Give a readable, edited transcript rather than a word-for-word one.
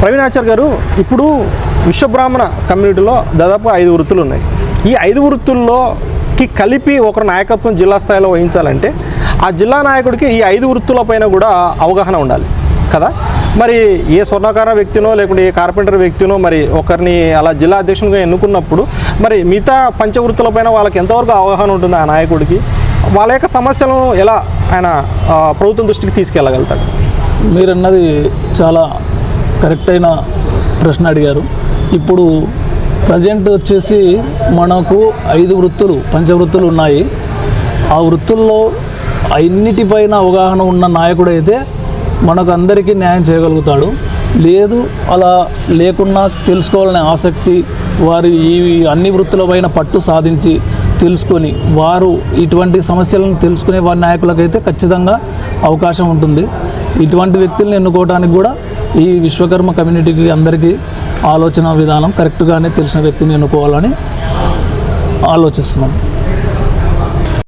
ప్రవీణ్ ఆచార్ గారు, ఇప్పుడు విశ్వబ్రాహ్మణ కమ్యూనిటీలో దాదాపు 5 వృత్తులు ఉన్నాయి. ఈ 5 వృత్తుల్లోకి కలిపి ఒకరు నాయకత్వం జిల్లా స్థాయిలో వహించాలంటే ఆ జిల్లా నాయకుడికి ఈ 5 వృత్తులపైన కూడా అవగాహన ఉండాలి కదా. మరి ఏ స్వర్ణకార వ్యక్తినో లేకుంటే ఏ కార్పెంటర్ వ్యక్తినో మరి ఒకరిని అలా జిల్లా అధ్యక్షునిగా ఎన్నుకున్నప్పుడు మరి మిగతా పంచవృత్తులపైన వాళ్ళకి ఎంతవరకు అవగాహన ఉంటుంది ఆ నాయకుడికి, వాళ్ళ యొక్క సమస్యలను ఎలా ఆయన ప్రభుత్వం దృష్టికి తీసుకెళ్ళగలుగుతాడు? మీరన్నది చాలా కరెక్ట్ అయిన ప్రశ్న అడిగారు. ఇప్పుడు ప్రజెంట్ వచ్చేసి మనకు 5 వృత్తులు పంచవృత్తులు ఉన్నాయి. ఆ వృత్తుల్లో అన్నిటిపైన అవగాహన ఉన్న నాయకుడు అయితే మనకు అందరికీ న్యాయం చేయగలుగుతాడు. లేదు అలా లేకున్నా తెలుసుకోవాలనే ఆసక్తి, వారి ఈ అన్ని వృత్తులపైన పట్టు సాధించి తెలుసుకొని వారు ఇటువంటి సమస్యలను తెలుసుకునే వారి నాయకులకైతే ఖచ్చితంగా అవకాశం ఉంటుంది. ఇటువంటి వ్యక్తులను ఎన్నుకోవడానికి కూడా ఈ విశ్వకర్మ కమ్యూనిటీకి అందరికీ ఆలోచన విధానం కరెక్ట్గానే తెలిసిన వ్యక్తిని ఎన్నుకోవాలని ఆలోచిస్తున్నాం.